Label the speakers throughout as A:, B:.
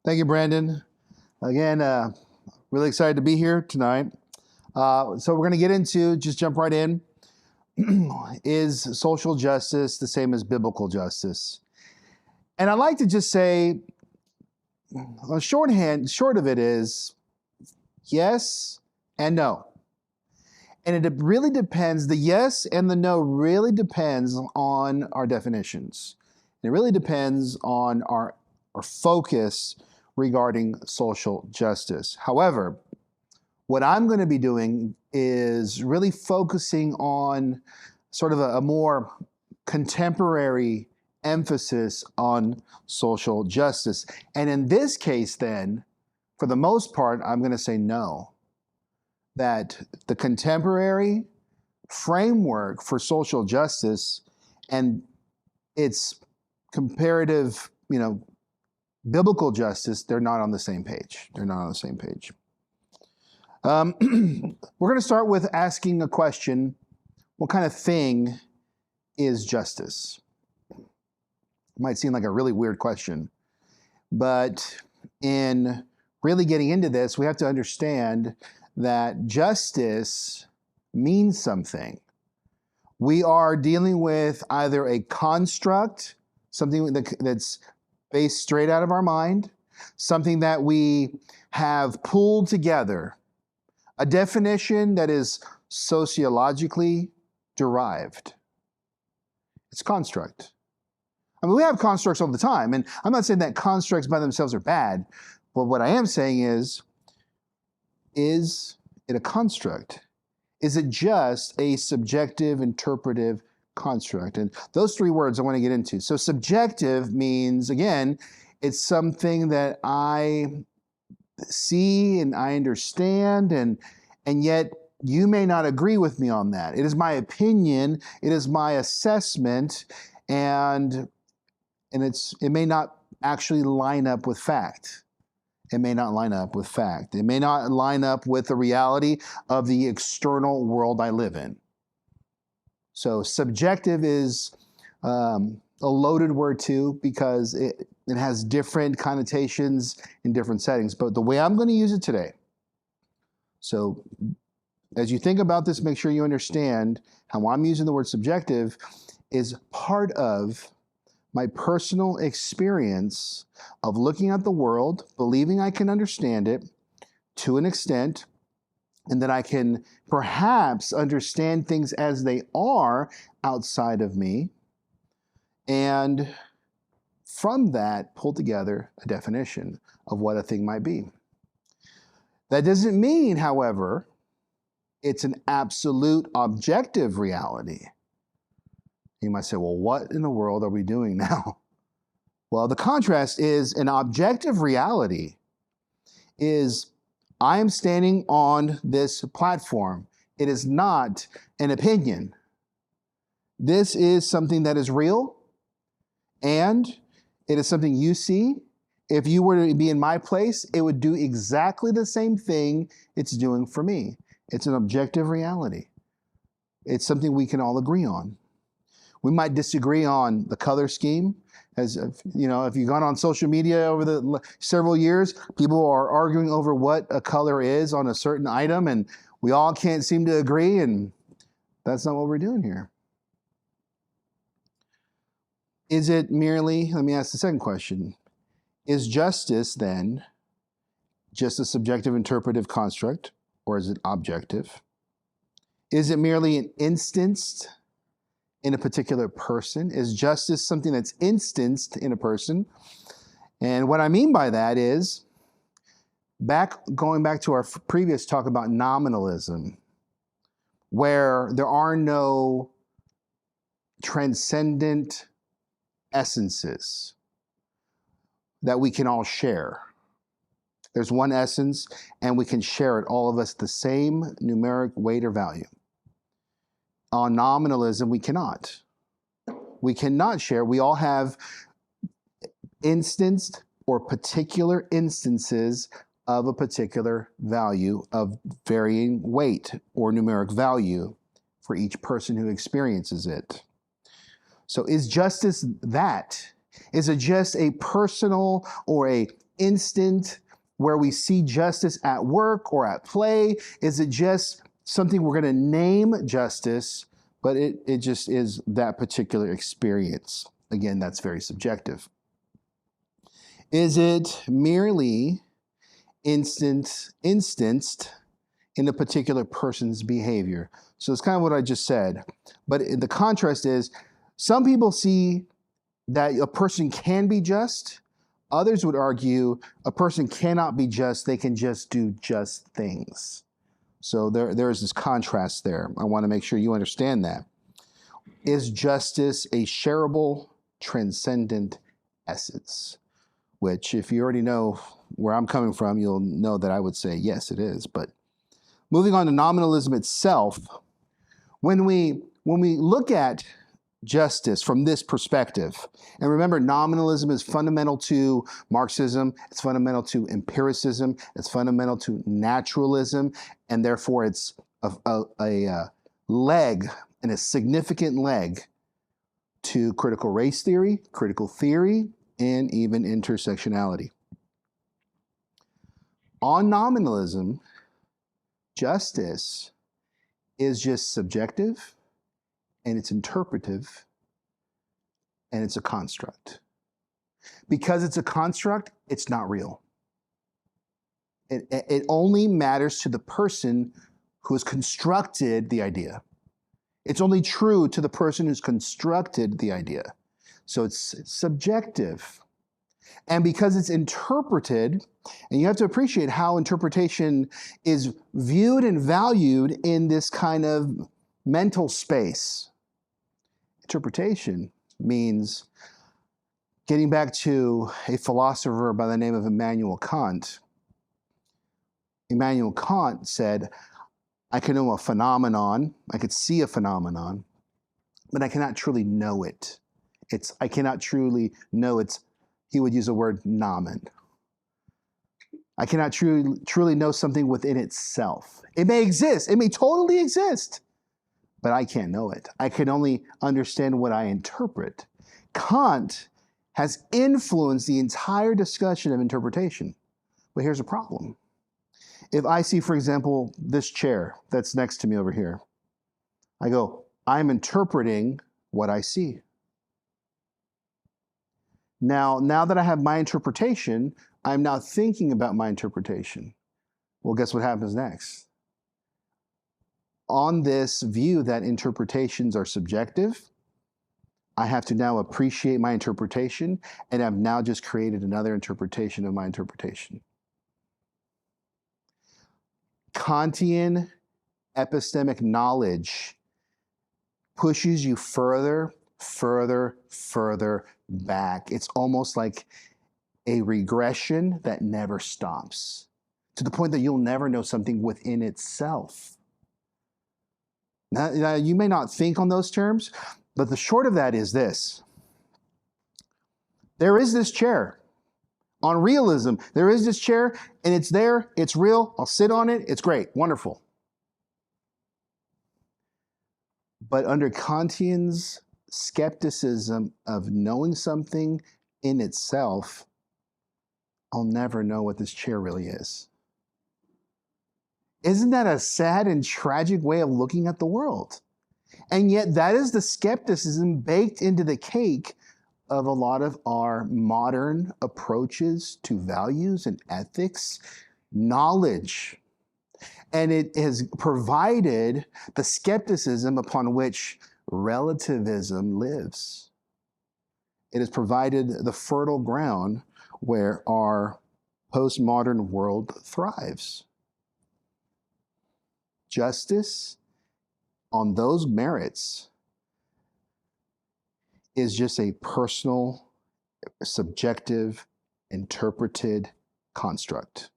A: Thank you, Brandon. Again, really excited to be here tonight. So we're going to get into, just jump right in. Is social justice the same as biblical justice? And I like to just say, a short of it is yes and no. And it really depends, the yes and the no really depends on our definitions. It really depends on our focus regarding social justice. However, what I'm going to be doing is really focusing on sort of a more contemporary emphasis on social justice. And in this case, then, for the most part, I'm going to say no. That the contemporary framework for social justice and its comparative, biblical justice, they're not on the same page. They're not on the same page. We're going to start with asking a question. What kind of thing is justice? It might seem like a really weird question, but in really getting into this, we have to understand that justice means something. We are dealing with either a construct, something that's based straight out of our mind, something that we have pulled together, a definition that is sociologically derived. It's construct. I mean, we have constructs all the time, and I'm not saying that constructs by themselves are bad, but what I am saying is it a construct? Is it just a subjective, interpretive construct? And those three words I want to get into. So subjective means, again, it's something that I see and I understand, and yet you may not agree with me on that. It is my opinion, it is my assessment, and it may not actually line up with fact. It may not line up with fact. It may not line up with the reality of the external world I live in. So subjective is a loaded word too, because it has different connotations in different settings. But the way I'm going to use it today, so as you think about this, make sure you understand how I'm using the word subjective is part of my personal experience of looking at the world, believing I can understand it to an extent, and that I can perhaps understand things as they are outside of me, and from that pull together a definition of what a thing might be. That doesn't mean, however, it's an absolute objective reality. You might say, well, what in the world are we doing now? Well, the contrast is an objective reality is I am standing on this platform. It is not an opinion. This is something that is real, and it is something you see. If you were to be in my place, it would do exactly the same thing it's doing for me. It's an objective reality. It's something we can all agree on. We might disagree on the color scheme. As if you've gone on social media over the several years, people are arguing over what a color is on a certain item, and we all can't seem to agree, and that's not what we're doing here. Is it merely, let me ask the second question, is justice then just a subjective interpretive construct, or is it objective? Is it merely an instanced in a particular person? Is justice something that's instanced in a person? And what I mean by that is, going back to our previous talk about nominalism, where there are no transcendent essences that we can all share. There's one essence, and we can share it, all of us, the same numeric weight or value. On nominalism, we cannot. We cannot share. We all have instanced or particular instances of a particular value of varying weight or numeric value for each person who experiences it. So is justice that? Is it just a personal or a instant where we see justice at work or at play? Is it just something we're going to name justice, but it just is that particular experience? Again, that's very subjective. Is it merely instanced in a particular person's behavior? So it's kind of what I just said. But the contrast is, some people see that a person can be just. Others would argue a person cannot be just. They can just do just things. So there is this contrast there. I want to make sure you understand that. Is justice a shareable, transcendent essence? Which, if you already know where I'm coming from, you'll know that I would say, yes, it is. But moving on to nominalism itself, when we look at justice from this perspective, and remember, nominalism is fundamental to Marxism, it's fundamental to empiricism, it's fundamental to naturalism, and therefore it's a leg, and a significant leg, to critical race theory, critical theory, and even intersectionality. On nominalism, justice is just subjective, and it's interpretive, and it's a construct. Because it's a construct, it's not real. It only matters to the person who has constructed the idea. It's only true to the person who's constructed the idea. So it's subjective. And because it's interpreted, and you have to appreciate how interpretation is viewed and valued in this kind of mental space. Interpretation means, getting back to a philosopher by the name of Immanuel Kant. Immanuel Kant said, I can know a phenomenon, I could see a phenomenon, but I cannot truly know it. I cannot truly know it's, he would use the word nomen. I cannot truly know something within itself. It may exist, it may totally exist, but I can't know it. I can only understand what I interpret. Kant has influenced the entire discussion of interpretation. But here's a problem. If I see, for example, this chair that's next to me over here, I go, I'm interpreting what I see. Now that I have my interpretation, I'm now thinking about my interpretation. Well, guess what happens next? On this view that interpretations are subjective, I have to now appreciate my interpretation, and I've now just created another interpretation of my interpretation. Kantian epistemic knowledge pushes you further back. It's almost like a regression that never stops, to the point that you'll never know something within itself. Now, you may not think on those terms, but the short of that is this. There is this chair. On realism, there is this chair, and it's there, it's real, I'll sit on it, it's great, wonderful. But under Kantian's skepticism of knowing something in itself, I'll never know what this chair really is. Isn't that a sad and tragic way of looking at the world? And yet that is the skepticism baked into the cake of a lot of our modern approaches to values and ethics, knowledge. And it has provided the skepticism upon which relativism lives. It has provided the fertile ground where our postmodern world thrives. Justice on those merits is just a personal, subjective, interpreted construct.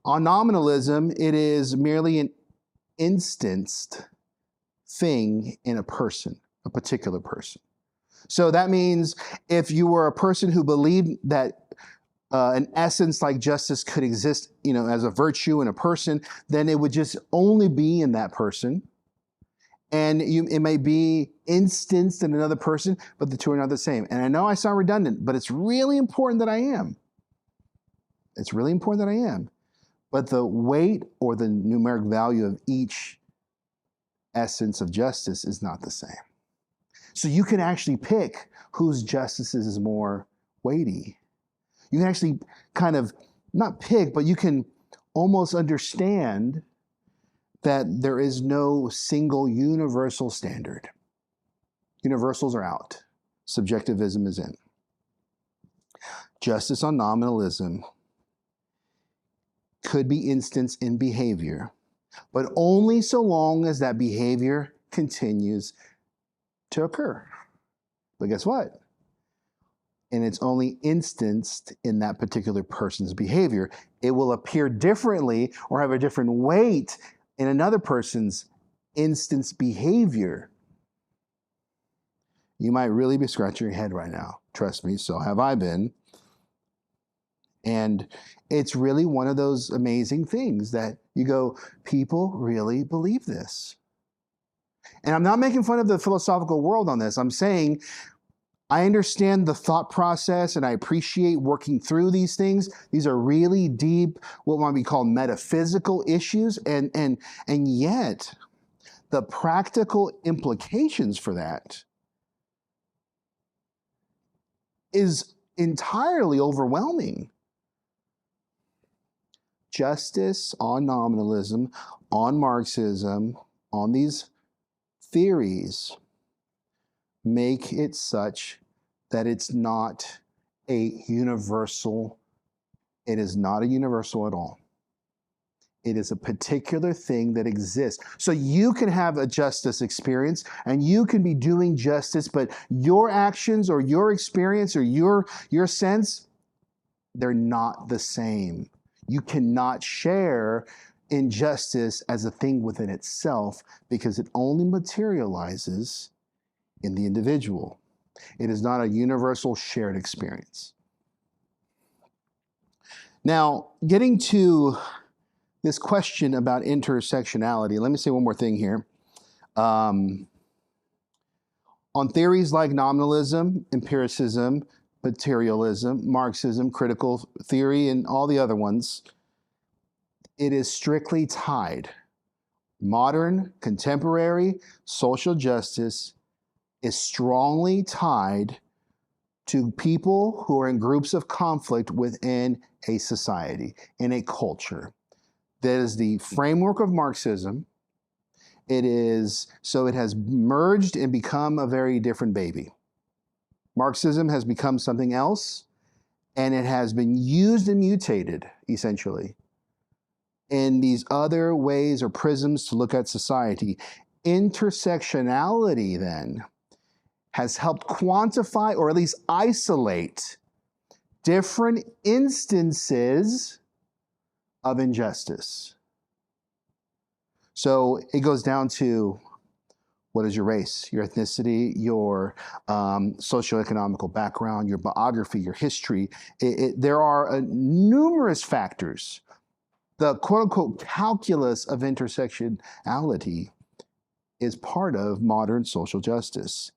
A: On nominalism, it is merely an instanced thing in a person, a particular person. So that means if you were a person who believed that an essence like justice could exist, as a virtue in a person, then it would just only be in that person. And it may be instanced in another person, but the two are not the same. And I know I sound redundant, but it's really important that I am. It's really important that I am. But the weight or the numeric value of each essence of justice is not the same. So you can actually pick whose justice is more weighty. You can actually kind of, not pick, but you can almost understand that there is no single universal standard. Universals are out. Subjectivism is in. Justice on nominalism could be instanced in behavior, but only so long as that behavior continues to occur. But guess what? And it's only instanced in that particular person's behavior. It will appear differently or have a different weight in another person's instance behavior. You might really be scratching your head right now. Trust me, so have I been. And it's really one of those amazing things that you go, people really believe this. And I'm not making fun of the philosophical world on this. I'm saying I understand the thought process and I appreciate working through these things. These are really deep, what might be called metaphysical issues. And yet, the practical implications for that is entirely overwhelming. Justice on nominalism, on Marxism, on these theories make it such that it's not a universal. It is not a universal at all. It is a particular thing that exists. So you can have a justice experience and you can be doing justice, but your actions or your experience or your sense, they're not the same. You cannot share injustice as a thing within itself because it only materializes in the individual. It is not a universal shared experience. Now, getting to this question about intersectionality, let me say one more thing here. On theories like nominalism, empiricism, materialism, Marxism, critical theory, and all the other ones, it is strictly tied. Modern, contemporary, social justice is strongly tied to people who are in groups of conflict within a society, in a culture. That is the framework of Marxism. It has merged and become a very different baby. Marxism has become something else, and it has been used and mutated, essentially, in these other ways or prisms to look at society. Intersectionality, then, has helped quantify or at least isolate different instances of injustice. So it goes down to, what is your race, your ethnicity, your socioeconomical background, your biography, your history? There are numerous factors. The quote-unquote calculus of intersectionality is part of modern social justice.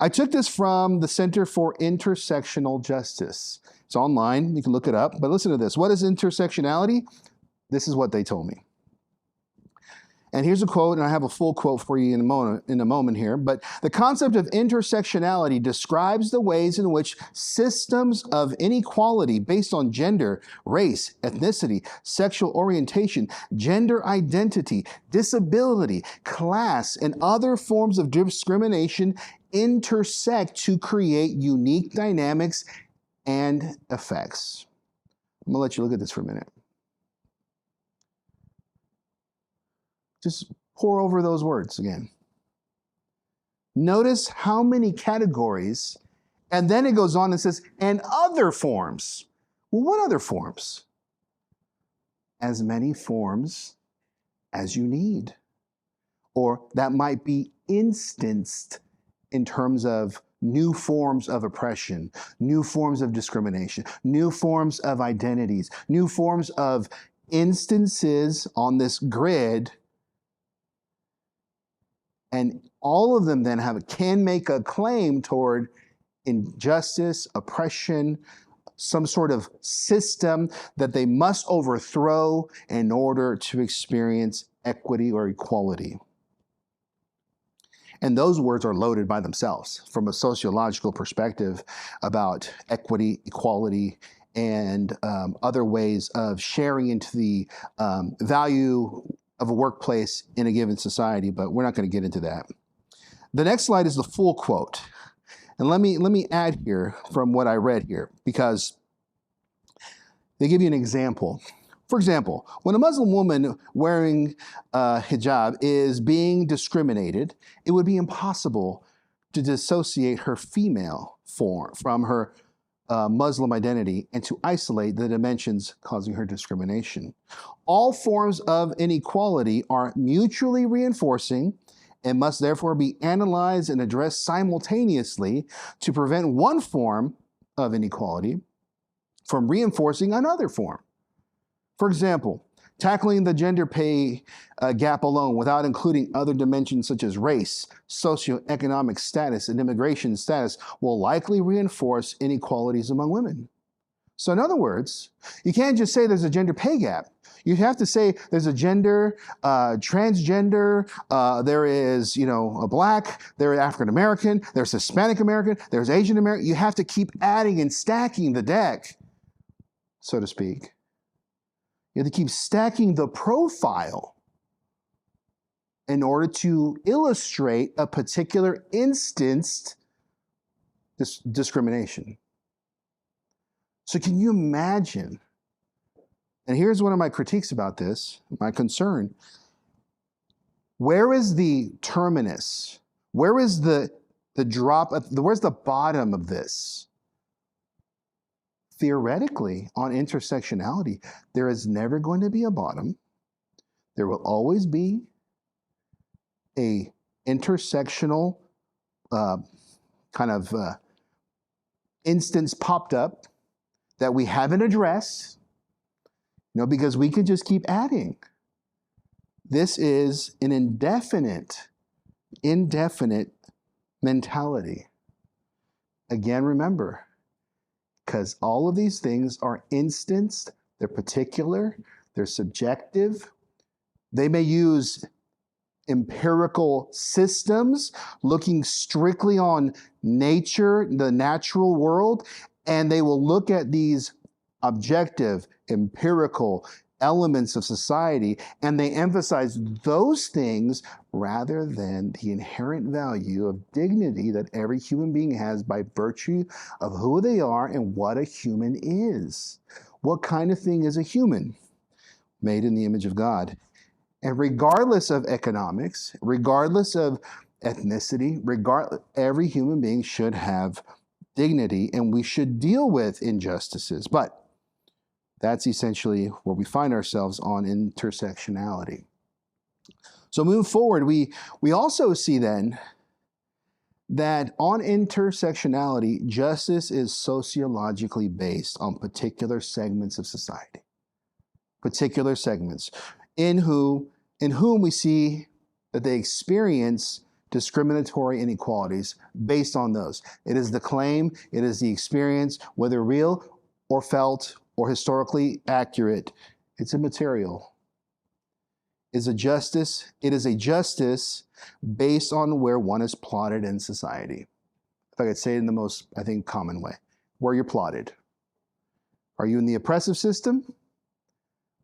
A: I took this from the Center for Intersectional Justice. It's online, you can look it up, but listen to this. What is intersectionality? This is what they told me. And here's a quote, and I have a full quote for you in a moment here. But the concept of intersectionality describes the ways in which systems of inequality based on gender, race, ethnicity, sexual orientation, gender identity, disability, class, and other forms of discrimination intersect to create unique dynamics and effects. I'm going to let you look at this for a minute. Just pour over those words again. Notice how many categories, and then it goes on and says, and other forms. Well, what other forms? As many forms as you need. Or that might be instanced in terms of new forms of oppression, new forms of discrimination, new forms of identities, new forms of instances on this grid. And all of them then can make a claim toward injustice, oppression, some sort of system that they must overthrow in order to experience equity or equality. And those words are loaded by themselves from a sociological perspective about equity, equality, and other ways of sharing into the value of a workplace in a given society, but we're not going to get into that. The next slide is the full quote. And let me add here from what I read here, because they give you an example. For example, when a Muslim woman wearing hijab is being discriminated, it would be impossible to dissociate her female form from her Muslim identity and to isolate the dimensions causing her discrimination. All forms of inequality are mutually reinforcing and must therefore be analyzed and addressed simultaneously to prevent one form of inequality from reinforcing another form. For example, tackling the gender pay gap alone without including other dimensions such as race, socioeconomic status, and immigration status will likely reinforce inequalities among women. So in other words, you can't just say there's a gender pay gap. You have to say there's a gender, transgender, there is, a Black, there is African American, there's Hispanic American, there's Asian American. You have to keep adding and stacking the deck, so to speak. You have to keep stacking the profile in order to illustrate a particular instanced discrimination. So can you imagine? And here's one of my critiques about this, my concern. Where is the terminus? Where is the drop? Where's the bottom of this? Theoretically, on intersectionality, there is never going to be a bottom. There will always be a intersectional instance popped up that we haven't addressed, because we can just keep adding. This is an indefinite mentality. Again, remember, because all of these things are instanced, they're particular, they're subjective. They may use empirical systems looking strictly on nature, the natural world, and they will look at these objective, empirical elements of society, and they emphasize those things rather than the inherent value of dignity that every human being has by virtue of who they are and what a human is. What kind of thing is a human? Made in the image of God. And regardless of economics, regardless of ethnicity, every human being should have dignity, and we should deal with injustices. But that's essentially where we find ourselves on intersectionality. So moving forward, we also see then that on intersectionality, justice is sociologically based on particular segments of society. Particular segments in whom we see that they experience discriminatory inequalities based on those. It is the claim, it is the experience, whether real or felt or historically accurate, it's immaterial. It is a justice based on where one is plotted in society. If I could say it in the most, common way, where you're plotted. Are you in the oppressive system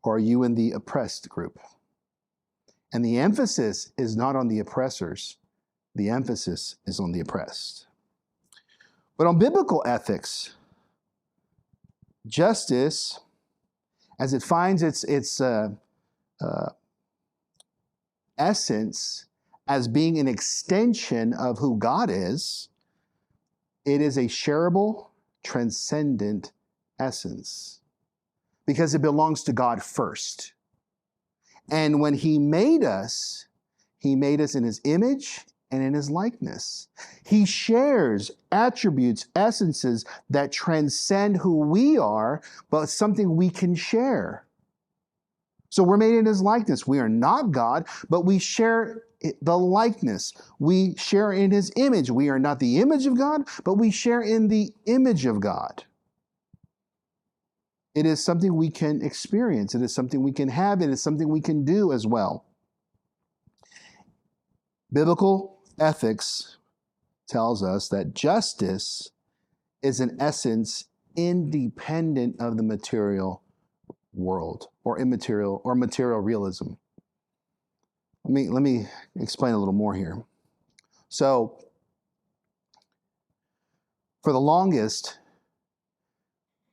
A: or are you in the oppressed group? And the emphasis is not on the oppressors. The emphasis is on the oppressed. But on biblical ethics, justice, as it finds its essence as being an extension of who God is, it is a shareable, transcendent essence because it belongs to God first. And when He made us in His image and in His likeness. He shares attributes, essences that transcend who we are, but something we can share. So we're made in His likeness. We are not God, but we share the likeness. We share in his image. We are not the image of God, but we share in the image of God. It is something we can experience. It is something we can have. It is something we can do as well. Biblical ethics tells us that justice is in essence independent of the material world or immaterial or material realism. Let me explain a little more here. So, for the longest,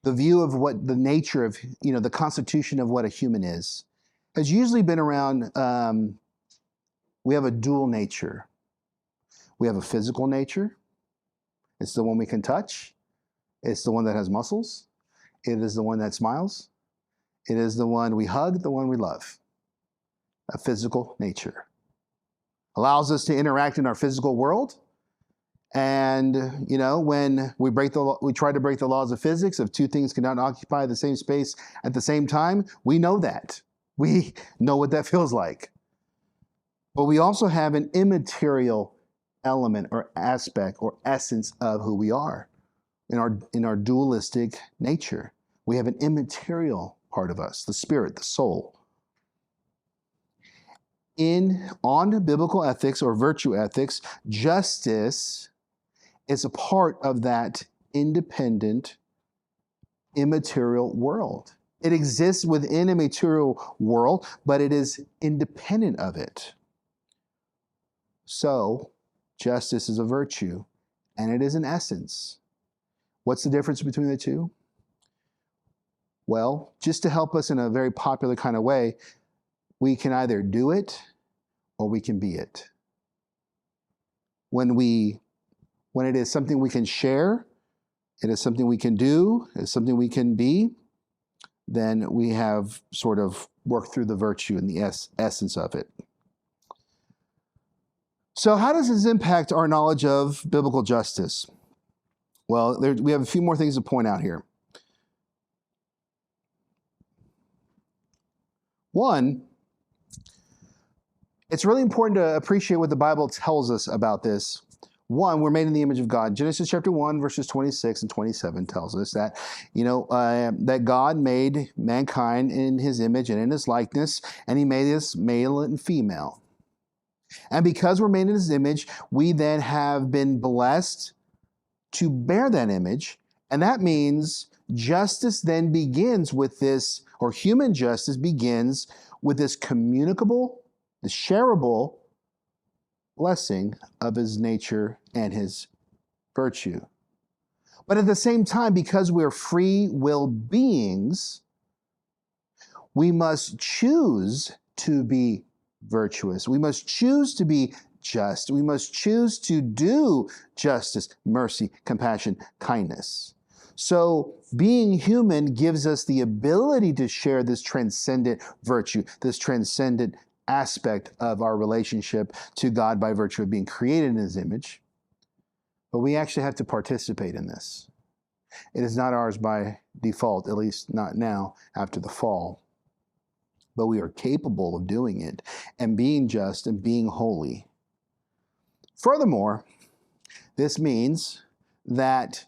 A: the view of what the nature of, the constitution of what a human is has usually been around, we have a dual nature. We have a physical nature. It's the one we can touch. It's the one that has muscles. It is the one that smiles. It is the one we hug, the one we love. A physical nature. Allows us to interact in our physical world. And, when we try to break the laws of physics, if two things cannot occupy the same space at the same time, we know that. We know what that feels like. But we also have an immaterial element or aspect or essence of who we are in our dualistic nature. We have an immaterial part of us, the spirit, the soul. On biblical ethics or virtue ethics, justice is a part of that independent, immaterial world. It exists within a material world, but it is independent of it. So, justice is a virtue, and it is an essence. What's the difference between the two? Well, just to help us in a very popular kind of way, we can either do it or we can be it. When it is something we can share, it is something we can do, it is something we can be, then we have sort of worked through the virtue and the essence of it. So how does this impact our knowledge of biblical justice? Well, we have a few more things to point out here. One, it's really important to appreciate what the Bible tells us about this. One, we're made in the image of God. Genesis chapter 1, verses 26 and 27 tells us that, that God made mankind in his image and in his likeness, and he made us male and female. And because we're made in his image, we then have been blessed to bear that image. And that means justice then begins with this, or human justice begins with this communicable, the shareable blessing of his nature and his virtue. But at the same time, because we're free will beings, we must choose to be virtuous. We must choose to be just. We must choose to do justice, mercy, compassion, kindness. So being human gives us the ability to share this transcendent virtue, this transcendent aspect of our relationship to God by virtue of being created in his image. But we actually have to participate in this. It is not ours by default, at least not now after the fall. But we are capable of doing it and being just and being holy. Furthermore, this means that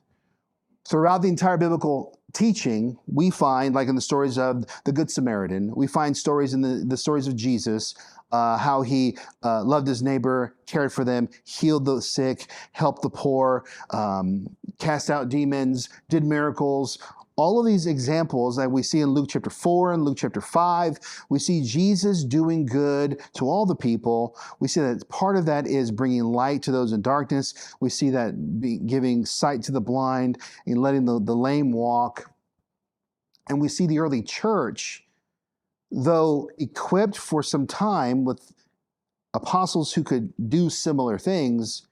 A: throughout the entire biblical teaching, we find, like in the stories of the Good Samaritan, we find stories in the stories of Jesus, how he loved his neighbor, cared for them, healed the sick, helped the poor, cast out demons, did miracles. All of these examples that we see in Luke chapter 4 and Luke chapter 5, we see Jesus doing good to all the people. We see that part of that is bringing light to those in darkness. We see that giving sight to the blind and letting the lame walk. And we see the early church, though equipped for some time with apostles who could do similar things,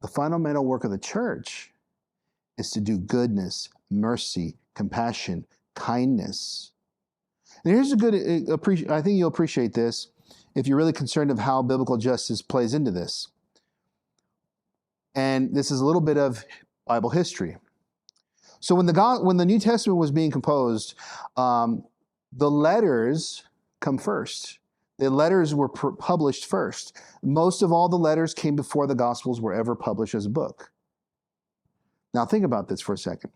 A: the fundamental work of the church is to do goodness, mercy, compassion, kindness. And here's a good, I think you'll appreciate this if you're really concerned of how biblical justice plays into this. And this is a little bit of Bible history. So when the New Testament was being composed, the letters come first. The letters were published first. Most of all the letters came before the Gospels were ever published as a book. Now think about this for a second.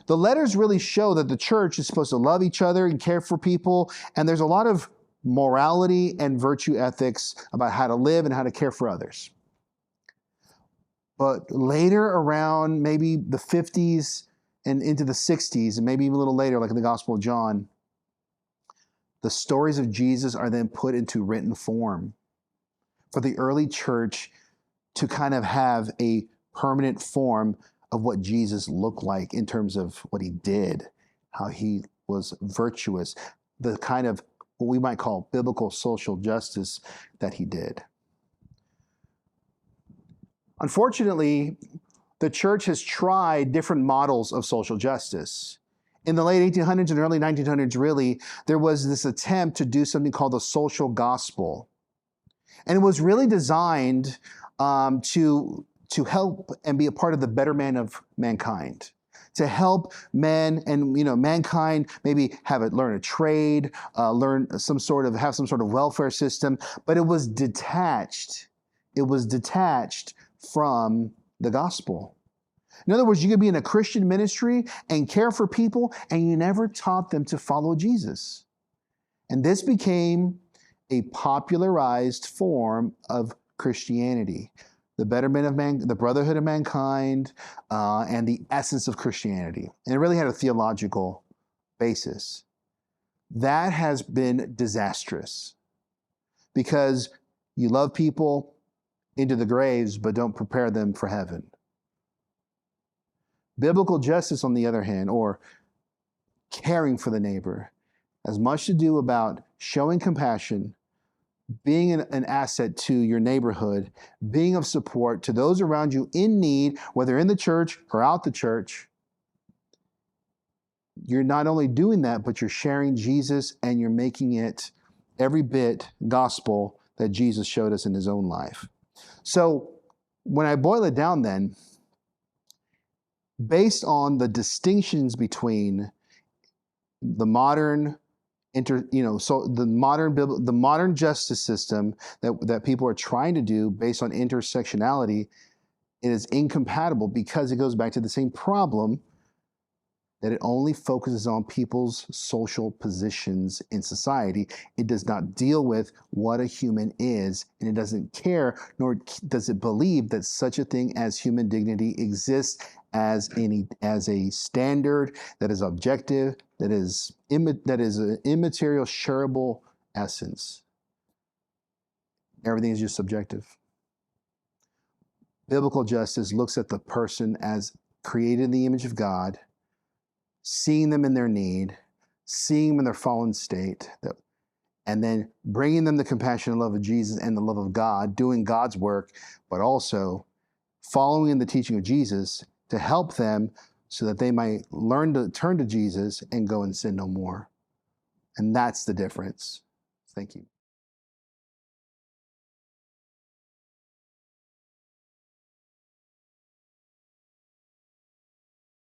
A: The letters really show that the church is supposed to love each other and care for people, and there's a lot of morality and virtue ethics about how to live and how to care for others. But later, around maybe the 50s and into the 60s, and maybe even a little later, like in the Gospel of John, the stories of Jesus are then put into written form for the early church to kind of have a permanent form of what Jesus looked like in terms of what he did, how he was virtuous, the kind of what we might call biblical social justice that he did. Unfortunately, the church has tried different models of social justice. In the late 1800s and early 1900s, really, there was this attempt to do something called the social gospel. And it was really designed to help and be a part of the betterment of mankind, to help men and mankind maybe learn a trade, have some sort of welfare system. But it was detached. It was detached from the gospel. In other words, you could be in a Christian ministry and care for people, and you never taught them to follow Jesus. And this became a popularized form of Christianity, the betterment of man, the brotherhood of mankind, and the essence of Christianity. And it really had a theological basis. That has been disastrous because you love people into the graves, but don't prepare them for heaven. Biblical justice, on the other hand, or caring for the neighbor, has much to do about showing compassion, being an asset to your neighborhood, being of support to those around you in need, whether in the church or out the church. You're not only doing that, but you're sharing Jesus and you're making it every bit gospel that Jesus showed us in his own life. So when I boil it down then, based on the distinctions between the modern the modern justice system that people are trying to do based on intersectionality, it is incompatible because it goes back to the same problem that it only focuses on people's social positions in society. It does not deal with what a human is, and it doesn't care, nor does it believe that such a thing as human dignity exists as a standard that is objective, that is an immaterial, shareable essence. Everything is just subjective. Biblical justice looks at the person as created in the image of God, seeing them in their need, seeing them in their fallen state, and then bringing them the compassion and love of Jesus and the love of God, doing God's work, but also following in the teaching of Jesus to help them so that they might learn to turn to Jesus and go and sin no more. And that's the difference. Thank you.